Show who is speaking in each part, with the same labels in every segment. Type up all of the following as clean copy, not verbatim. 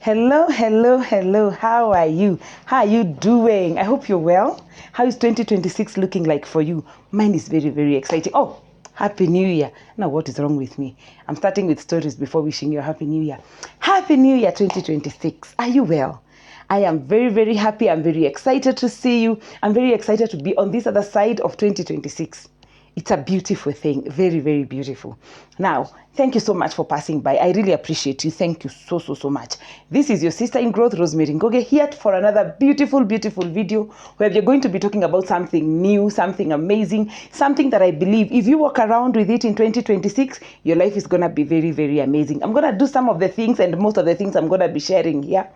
Speaker 1: Hello, hello, hello. How are you? How are you doing? I hope you're well. How is 2026 looking like for you? Mine is very, very exciting. Oh, Happy New Year. Now, what is wrong with me? I'm starting with stories before wishing you a Happy New Year. Happy New Year 2026. Are you well? I am very, very happy. I'm very excited to see you. I'm very excited to be on this other side of 2026. It's a beautiful thing. Very, very beautiful. Now, thank you so much for passing by. I really appreciate you. Thank you so, so, so much. This is your sister in growth, Rosemary Ngoge, here for another beautiful, beautiful video where we're going to be talking about something new, something amazing, something that I believe if you walk around with it in 2026, your life is going to be very, very amazing. I'm going to do some of the things and most of the things I'm going to be sharing here.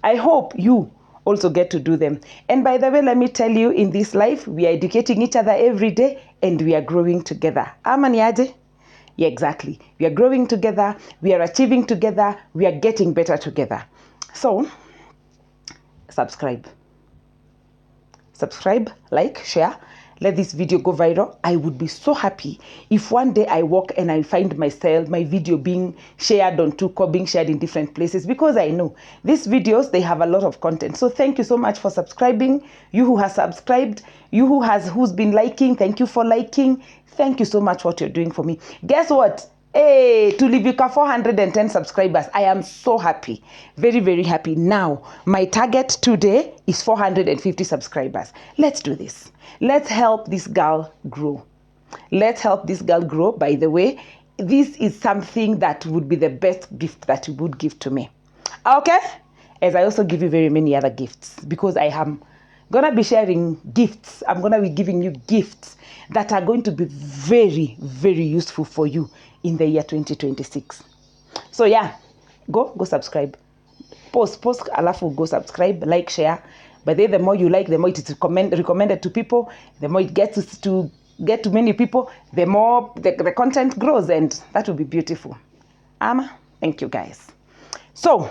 Speaker 1: I hope you also get to do them. And by the way, let me tell you, in this life, we are educating each other every day and we are growing together. Amaniaje? Yeah, exactly. We are growing together, we are achieving together, we are getting better together. So, subscribe, like, share. Let this video go viral. I would be so happy if one day I walk and I find myself, my video being shared on Tuko, being shared in different places, because I know these videos, they have a lot of content. So thank you so much for subscribing. You who has subscribed, you who's been liking, thank you for liking. Thank you so much for what you're doing for me. Guess what? Hey, to Livika 410 subscribers. I am so happy. Very, very happy. Now, my target today is 450 subscribers. Let's do this. Let's help this girl grow. Let's help this girl grow. By the way, this is something that would be the best gift that you would give to me. Okay? As I also give you very many other gifts, because I am going to be sharing gifts. I'm going to be giving you gifts that are going to be very, very useful for you in the year 2026. So yeah, go subscribe. Post, alafu go subscribe, like, share. But then the more you like, the more it is recommended to people, the more it gets to get to many people, the more the content grows, and that will be beautiful. Thank you guys. So,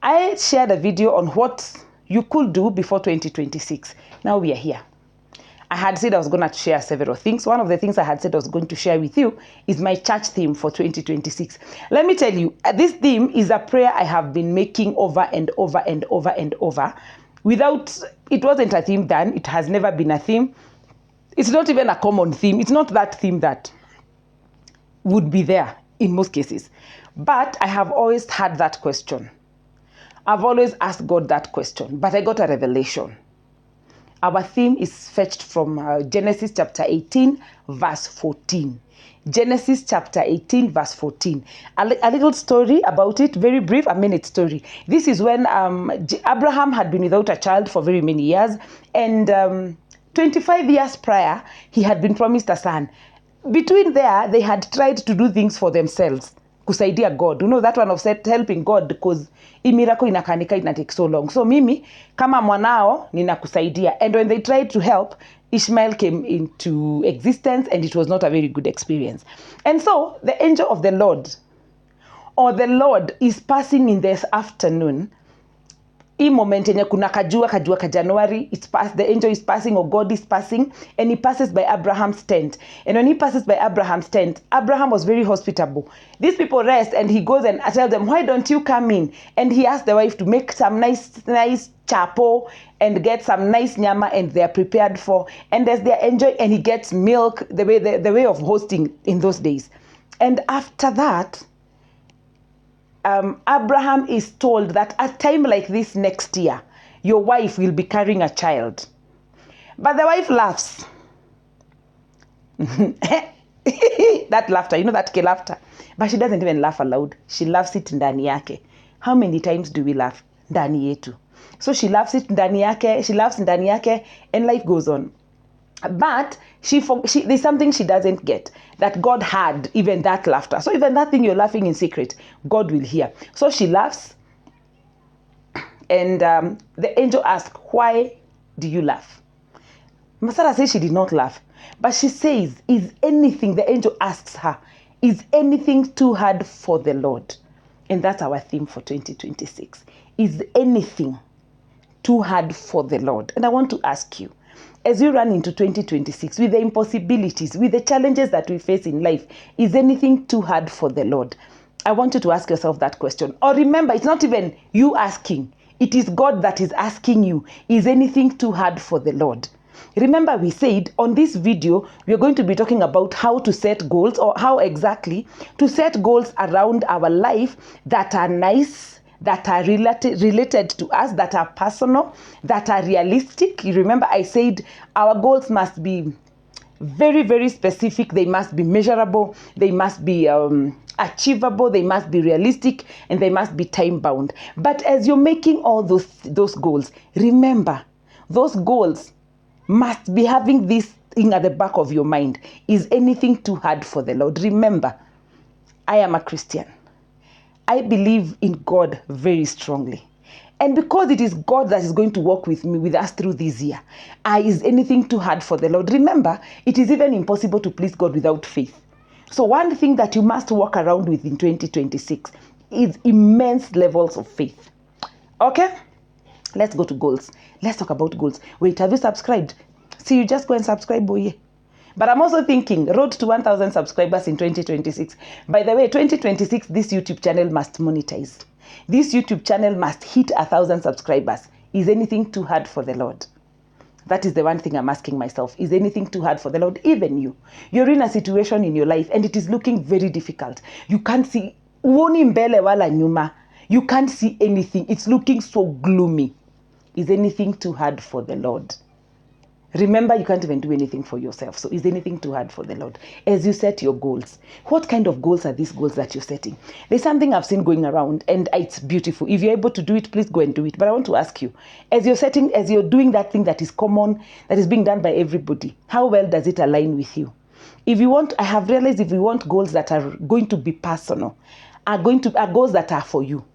Speaker 1: I shared a video on what you could do before 2026. Now we are here. I had said I was going to share several things. One of the things I had said I was going to share with you is my church theme for 2026. Let me tell you, this theme is a prayer I have been making over and over and over and over. It wasn't a theme then. It has never been a theme. It's not even a common theme. It's not that theme that would be there in most cases. But I have always had that question. I've always asked God that question, but I got a revelation. Our theme is fetched from Genesis chapter 18, verse 14. Genesis chapter 18, verse 14. A little story about it, very brief, a minute story. This is when Abraham had been without a child for very many years, and 25 years prior, he had been promised a son. Between there, they had tried to do things for themselves. Kusaidia God. You know that one of helping God, because miracle inakanika ina take so long. So mimi kama mwanao ninakusaidia. And when they tried to help, Ishmael came into existence, and it was not a very good experience. And so the angel of the Lord, or the Lord, is passing in this afternoon. Hii moment yenye kuna kajua ka January, the angel is passing, or God is passing, and he passes by Abraham's tent. And when he passes by Abraham's tent, Abraham was very hospitable. These people rest, and he goes and tells them, why don't you come in? And he asked the wife to make some nice chapo and get some nice nyama, and they are prepared for. And as they are enjoying, and he gets milk, the way of hosting in those days. And after that, Abraham is told that at a time like this next year, your wife will be carrying a child. But the wife laughs. That laughter, you know that laughter. But she doesn't even laugh aloud. She laughs it ndani yake. How many times do we laugh? Ndani yetu. So she laughs it ndani yake, she laughs ndani yake, and life goes on. But there's something she doesn't get, that God had even that laughter. So even that thing you're laughing in secret, God will hear. So she laughs, and the angel asks, why do you laugh? Masara says she did not laugh, but she says, the angel asks her, is anything too hard for the Lord? And that's our theme for 2026. Is anything too hard for the Lord? And I want to ask you, as we run into 2026, with the impossibilities, with the challenges that we face in life, is anything too hard for the Lord? I want you to ask yourself that question. Or remember, it's not even you asking. It is God that is asking you, is anything too hard for the Lord? Remember, we said on this video, we are going to be talking about how to set goals, or how exactly to set goals around our life that are nice, that are related to us, that are personal, that are realistic. You remember I said our goals must be very, very specific. They must be measurable. They must be achievable. They must be realistic, and they must be time bound. But as you're making all those goals, remember, those goals must be having this thing at the back of your mind. Is anything too hard for the Lord? Remember, I am a Christian. I believe in God very strongly. And because it is God that is going to work with us through this year, is anything too hard for the Lord? Remember, it is even impossible to please God without faith. So one thing that you must walk around with in 2026 is immense levels of faith. Okay? Let's go to goals. Let's talk about goals. Wait, have you subscribed? See, you just go and subscribe, boy. But I'm also thinking, road to 1,000 subscribers in 2026. By the way, 2026, this YouTube channel must monetize. This YouTube channel must hit 1,000 subscribers. Is anything too hard for the Lord? That is the one thing I'm asking myself. Is anything too hard for the Lord? Even you. You're in a situation in your life and it is looking very difficult. You can't see, uoni mbele wala nyuma. You can't see anything. It's looking so gloomy. Is anything too hard for the Lord? Remember, you can't even do anything for yourself. So is anything too hard for the Lord? As you set your goals, what kind of goals are these goals that you're setting? There's something I've seen going around and it's beautiful. If you're able to do it, please go and do it. But I want to ask you, as you're doing that thing that is common, that is being done by everybody, how well does it align with you? I have realized if you want goals that are going to be personal, are goals that are for you.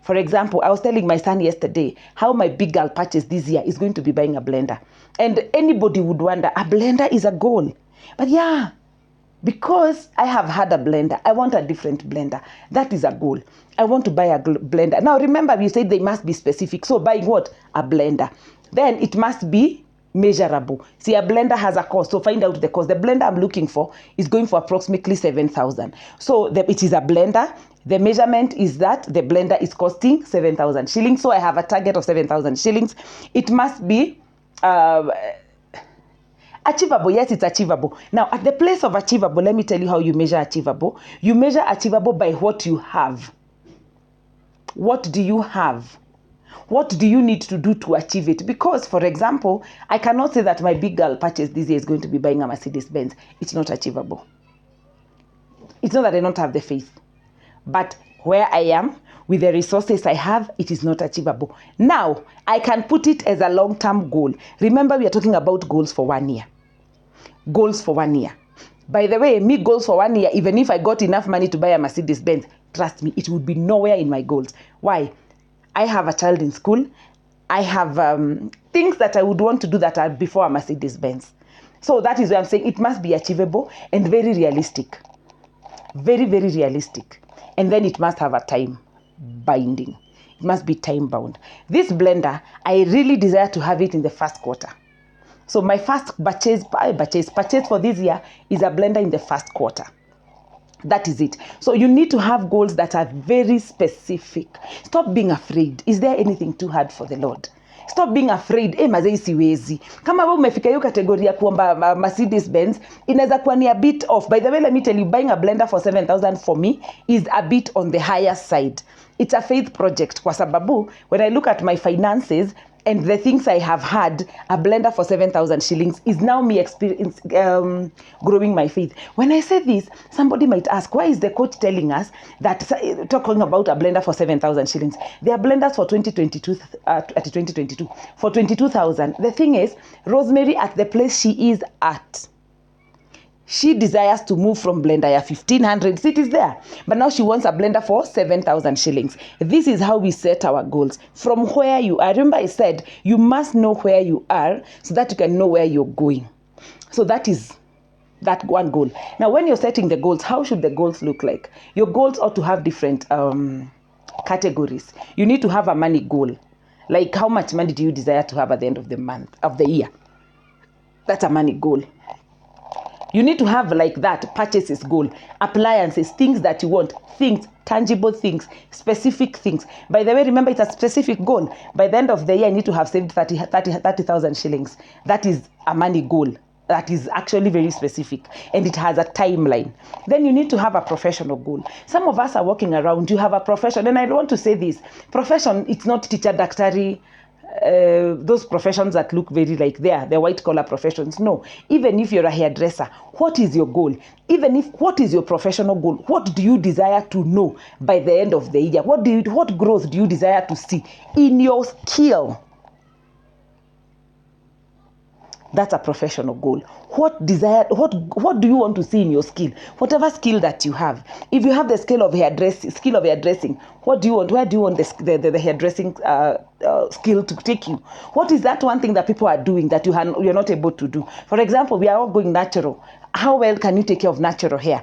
Speaker 1: For example, I was telling my son yesterday how my big girl purchase this year is going to be buying a blender. And anybody would wonder, a blender is a goal. But yeah, because I have had a blender, I want a different blender. That is a goal. I want to buy a blender. Now remember, we said they must be specific. So buying what? A blender. Then it must be measurable. See, a blender has a cost, so find out the cost. The blender I'm looking for is going for approximately 7,000. So it is a blender. The measurement is that the blender is costing 7,000 shillings. So I have a target of 7,000 shillings. It must be achievable. Yes, it's achievable. Now, at the place of achievable, let me tell you how you measure achievable. You measure achievable by what you have. What do you have? What do you need to do to achieve it? Because, for example, I cannot say that my big girl purchase this year is going to be buying a Mercedes-Benz. It's not achievable. It's not that I don't have the faith. But where I am, with the resources I have, it is not achievable. Now, I can put it as a long-term goal. Remember, we are talking about goals for 1 year. Goals for 1 year. By the way, goals for 1 year, even if I got enough money to buy a Mercedes-Benz, trust me, it would be nowhere in my goals. Why? I have a child in school. I have things that I would want to do that are before a Mercedes-Benz. So that is why I'm saying it must be achievable and very realistic. Very, very realistic. And then it must have a time binding. It must be time bound. This blender, I really desire to have it in the first quarter. So my first purchase for this year is a blender in the first quarter. That is it. So you need to have goals that are very specific. Stop being afraid. Is there anything too hard for the Lord? Stop being afraid. Mazei siwezi. Kama wewe umefika hiyo kategoria ya kuomba Mercedes Benz, inaweza kuwa ni a bit off. By the way, let me tell you, buying a blender for 7,000 for me is a bit on the higher side. It's a faith project. Kwa sababu, when I look at my finances, and the things I have had, a blender for 7,000 shillings is now me growing my faith. When I say this, somebody might ask, why is the coach telling us that, talking about a blender for 7,000 shillings? There are blenders for 2022, for 22,000. The thing is, Rosemary, at the place she is at, she desires to move from blender 1,500. It is there. But now she wants a blender for 7,000 shillings. This is how we set our goals. From where you are. Remember I said, you must know where you are so that you can know where you're going. So that is that one goal. Now, when you're setting the goals, how should the goals look like? Your goals ought to have different categories. You need to have a money goal. Like how much money do you desire to have at the end of the month, of the year? That's a money goal. You need to have like that purchases goal, appliances, things that you want, things, tangible things, specific things. By the way, remember it's a specific goal. By the end of the year, I need to have saved 30,000 shillings. That is a money goal. That is actually very specific and it has a timeline. Then you need to have a professional goal. Some of us are walking around, you have a profession, and I want to say this, profession, it's not teacher, daktari, those professions that look very like they're white collar professions. No, even if you're a hairdresser, what is your goal? What is your professional goal? What do you desire to know by the end of the year? What growth do you desire to see in your skill? That's a professional goal. What do you want to see in your skill? Whatever skill that you have. If you have the skill of hairdressing, what do you want? Where do you want the hairdressing skill to take you? What is that one thing that people are doing that you're not able to do? For example, we are all going natural. How well can you take care of natural hair?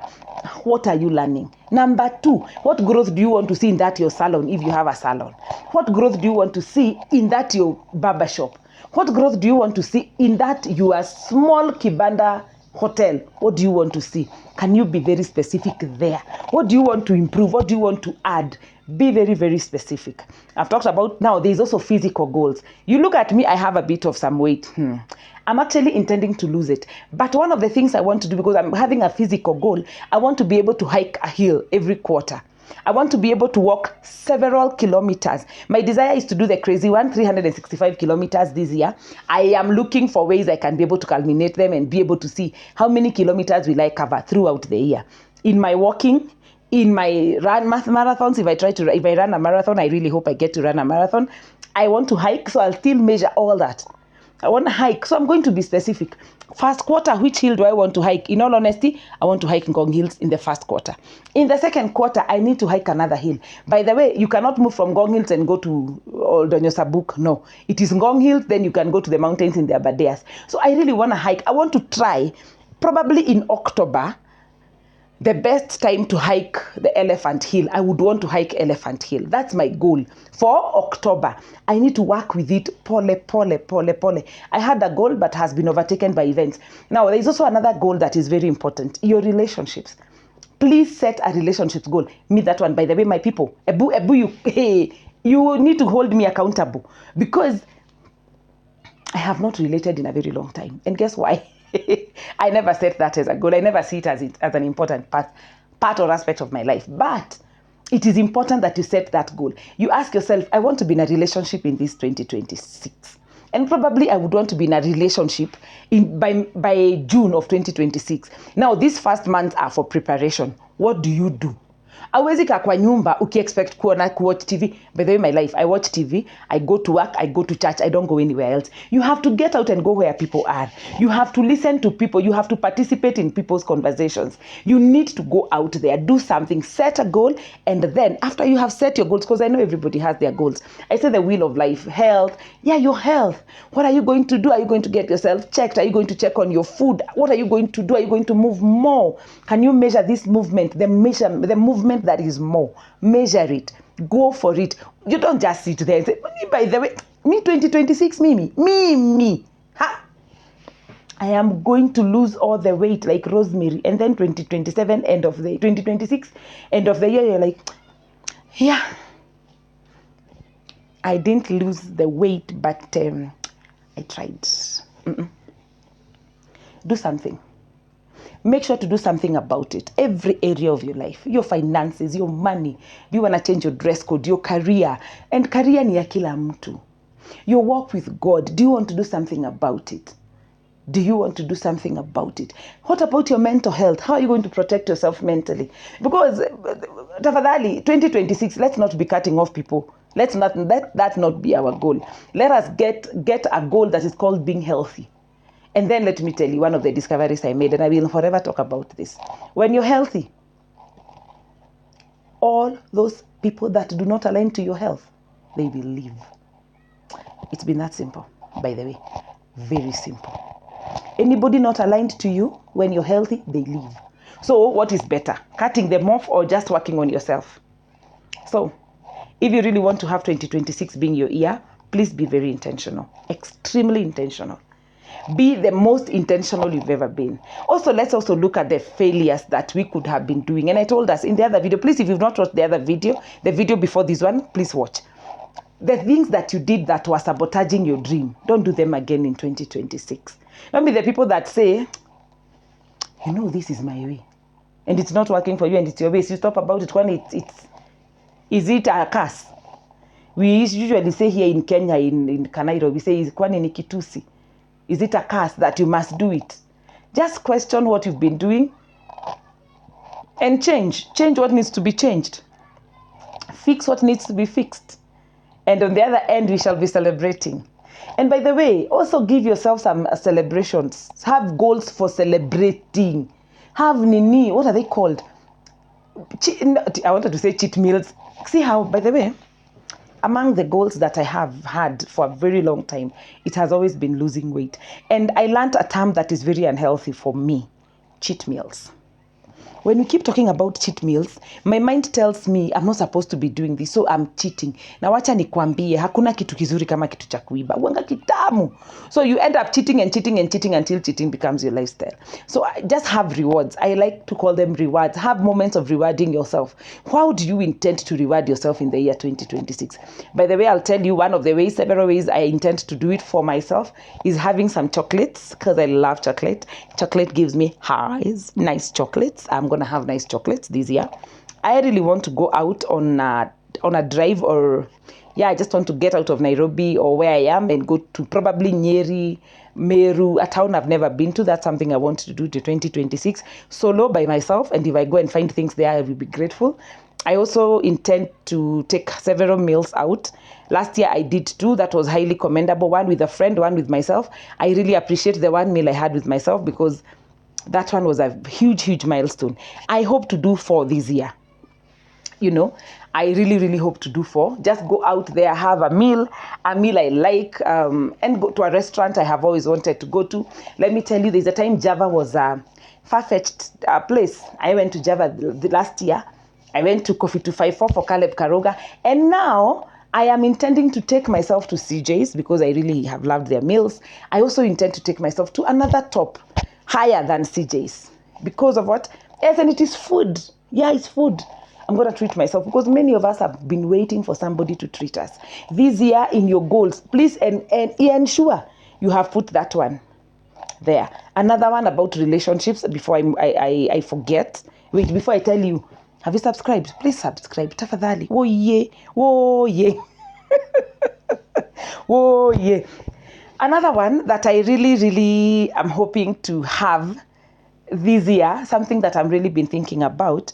Speaker 1: What are you learning? Number 2, what growth do you want to see in that your salon if you have a salon? What growth do you want to see in that your barber shop? What growth do you want to see in that your small kibanda hotel? What do you want to see? Can you be very specific there? What do you want to improve? What do you want to add? Be very, very specific. I've talked about now, there's also physical goals. You look at me, I have a bit of some weight. I'm actually intending to lose it. But one of the things I want to do, because I'm having a physical goal, I want to be able to hike a hill every quarter. I want to be able to walk several kilometers. My desire is to do the crazy one, 365 kilometers this year. I am looking for ways I can be able to culminate them and be able to see how many kilometers will I cover throughout the year. In my walking, in my marathons, if I run a marathon, I really hope I get to run a marathon. I want to hike, so I'll still measure all that. I want to hike, so I'm going to be specific. First quarter, which hill do I want to hike? In all honesty, I want to hike Ngong Hills in the first quarter. In the second quarter, I need to hike another hill. By the way, you cannot move from Ngong Hills and go to Oldonyo Sabuk. No, it is Ngong Hills, then you can go to the mountains in the Aberdares. So I really want to hike. I want to try, probably in October, the best time to hike the Elephant Hill. I would want to hike Elephant Hill. That's my goal for October. I need to work with it. Pole. I had a goal but has been overtaken by events. Now, there is also another goal that is very important. Your relationships. Please set a relationships goal. Me that one. By the way, my people, you need to hold me accountable because I have not related in a very long time. And guess why? I never set that as a goal. I never see it as an important part or aspect of my life. But it is important that you set that goal. You ask yourself, I want to be in a relationship in this 2026. And probably I would want to be in a relationship by June of 2026. Now, these first months are for preparation. What do you do? Hauwezi kaa kwa nyumba ukiexpect kuwatch TV. By the way, my life, I watch TV, I go to work, I go to church, I don't go anywhere else. You have to get out and go where people are. You have to listen to people. You have to participate in people's conversations. You need to go out there, do something, set a goal, and then after you have set your goals, because I know everybody has their goals. I say the wheel of life, health. Yeah, your health. What are you going to do? Are you going to get yourself checked? Are you going to check on your food? What are you going to do? Are you going to move more? Can you measure this movement? The movement that is more. Measure it. Go for it. You don't just sit there and say, by the way, me 2026, me. Ha! I am going to lose all the weight like Rosemary. And then 2027, 2026, end of the year, you're like, yeah, I didn't lose the weight, but I tried. Do something. Make sure to do something about it. Every area of your life, your finances, your money. Do you want to change your dress code, your career? And career ni ya kila mtu. Your work with God. Do you want to do something about it? Do you want to do something about it? What about your mental health? How are you going to protect yourself mentally? Because, tafadhali, 2026, let's not be cutting off people. Let that not be our goal. Let us get a goal that is called being healthy. And then let me tell you one of the discoveries I made, and I will forever talk about this. When you're healthy, all those people that do not align to your health, they will leave. It's been that simple, by the way. Very simple. Anybody not aligned to you, when you're healthy, they leave. So what is better, cutting them off or just working on yourself? So if you really want to have 2026 being your year, please be very intentional, extremely intentional. Be the most intentional you've ever been. Also, let's also look at the failures that we could have been doing. And I told us in the other video, please, if you've not watched the other video, the video before this one, please watch. The things that you did that were sabotaging your dream, don't do them again in 2026. Don't be the people that say, you know, this is my way, and it's not working for you, and it's your way. So you stop about it when is it a curse? We usually say here in Kenya, in Kanairo, we say, kwani ni kitusi? Is it a curse that you must do it? Just question what you've been doing and change what needs to be changed. Fix what needs to be fixed. And on the other end, we shall be celebrating. And by the way, also give yourself some celebrations. Have goals for celebrating. Have nini, what are they called? I wanted to say cheat meals. See how, by the way, among the goals that I have had for a very long time, it has always been losing weight. And I learned a term that is very unhealthy for me, cheat meals. When we keep talking about cheat meals, my mind tells me I'm not supposed to be doing this, so I'm cheating. Na wacha nikwambie, hakuna kitu kizuri kama kitu cha kuiba. Wanga kitamu. So you end up cheating and cheating and cheating until cheating becomes your lifestyle. So just have rewards. I like to call them rewards. Have moments of rewarding yourself. How do you intend to reward yourself in the year 2026? By the way, I'll tell you one of the ways, several ways I intend to do it for myself is having some chocolates, because I love chocolate. Chocolate gives me highs, nice chocolates. I'm going to have nice chocolates this year. I really want to go out on a drive, or I just want to get out of Nairobi or where I am and go to probably Nyeri, Meru, a town I've never been to. That's something I want to do to 2026, solo by myself. And if I go and find things there, I will be grateful. I also intend to take several meals out. Last year I did 2. That was highly commendable. One with a friend, one with myself. I really appreciate the one meal I had with myself, because that one was a huge milestone. I hope to do 4 this year. You know, I really hope to do 4. Just go out there, have a meal I like, and go to a restaurant I have always wanted to go to. Let me tell you, there's a time Java was a far-fetched place. I went to Java last year. I went to Coffee 254 for Caleb Karoga. And now I am intending to take myself to CJ's, because I really have loved their meals. I also intend to take myself to another top higher than CJ's. Because of what? Yes, and it is food. Yeah, it's food. I'm going to treat myself, because many of us have been waiting for somebody to treat us. This year in your goals, please and ensure you have put that one there. Another one about relationships, before I forget. Wait, before I tell you, have you subscribed? Please subscribe. Tafadhali. Oh yeah. Oh yeah. Oh yeah. Another one that I really am hoping to have this year, something that I've really been thinking about,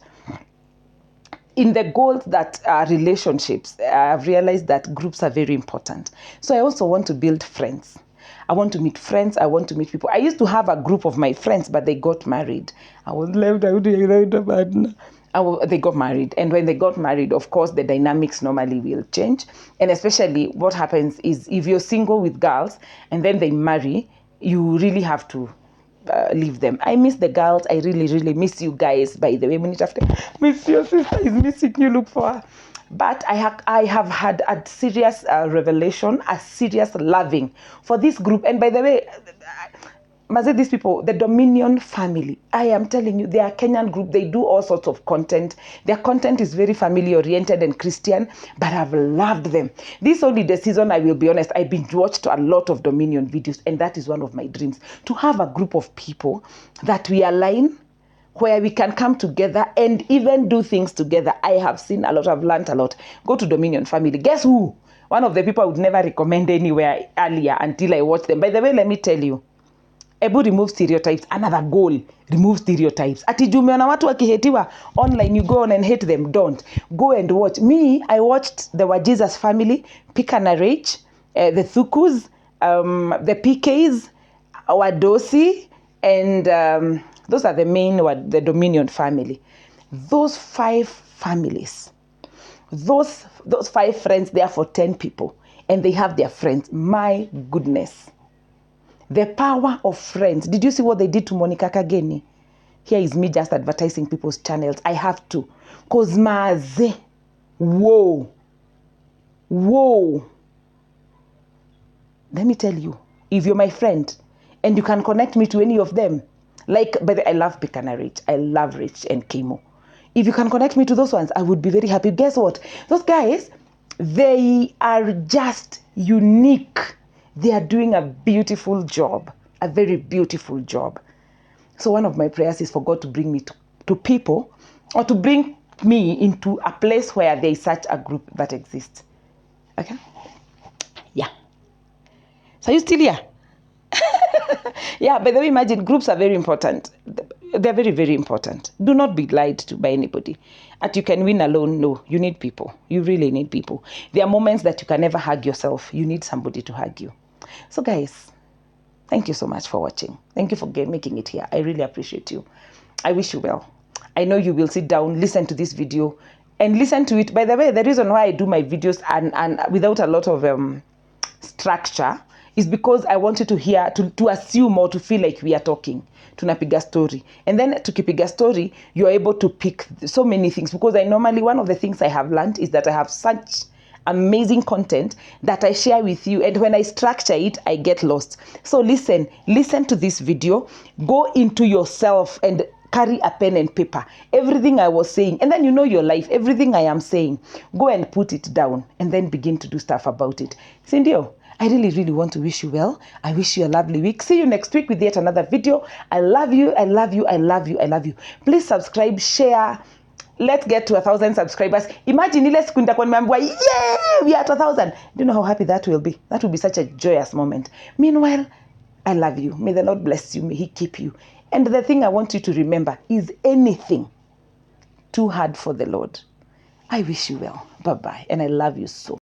Speaker 1: in the goals that are relationships, I've realized that groups are very important. So I also want to build friends. I want to meet friends. I want to meet people. I used to have a group of my friends, but they got married. I was left out. They got married. And when they got married, of course, the dynamics normally will change. And especially what happens is, if you're single with girls and then they marry, you really have to leave them. I miss the girls. I really miss you guys. By the way, miss your sister is missing you. Look for her. But I have had a serious revelation, a serious loving for this group. And by the way, these people, the Dominion family, I am telling you, they are a Kenyan group. They do all sorts of content. Their content is very family oriented and Christian, but I've loved them. This holiday season, I will be honest, I binge watched a lot of Dominion videos, and that is one of my dreams, to have a group of people that we align, where we can come together and even do things together. I have seen a lot, I've learned a lot. Go to Dominion family. Guess who? One of the people I would never recommend anywhere earlier until I watch them. By the way, let me tell you, Ebu remove stereotypes. Another goal, remove stereotypes. Ati juu umeona watu wakihetiwa online, you go on and hate them. Don't. Go and watch. Me, I watched the Wajiza's family, Pika na Rach, the Thukus, the PKs, Wadosi, and those are the main, the Dominion family. Those 5 families, those 5 friends, they are for 10 people, and they have their friends. My goodness. The power of friends. Did you see what they did to Monica Kageni? Here is me just advertising people's channels. I have to. Cause maze. Whoa. Let me tell you, if you're my friend and you can connect me to any of them. Like, but I love Pikana Rich. I love Rich and Kimo. If you can connect me to those ones, I would be very happy. Guess what? Those guys, they are just unique. They are doing a beautiful job, a very beautiful job. So one of my prayers is for God to bring me to people, or to bring me into a place where there is such a group that exists. Okay? Yeah. So are you still here? Yeah, by the way, imagine, groups are very important. They're very, very important. Do not be lied to by anybody. That you can win alone. No, you need people. You really need people. There are moments that you can never hug yourself. You need somebody to hug you. So guys, thank you so much for watching. Thank you for making it here. I really appreciate you. I wish you well. I know you will sit down, listen to this video, and listen to it. By the way, the reason why I do my videos and without a lot of structure is because I want you to hear, to assume or to feel like we are talking. Tunapiga story. And then tukipiga story, you're able to pick so many things. Because one of the things I have learned is that I have such amazing content that I share with you, and when I structure it, I get lost. So listen to this video, go into yourself and carry a pen and paper, everything I was saying, and then you know your life, everything I am saying, go and put it down and then begin to do stuff about it. Sindio, I really, really want to wish you well. I wish you a lovely week. See you next week with yet another video. I love you. I love you. I love you. I love you. Please subscribe, share. Let's get to 1,000 subscribers. Imagine ile siku nitakuwa nimeambiwa, yeah, we are at 1,000. Do you know how happy that will be? That will be such a joyous moment. Meanwhile, I love you. May the Lord bless you. May He keep you. And the thing I want you to remember is anything too hard for the Lord. I wish you well. Bye-bye. And I love you so.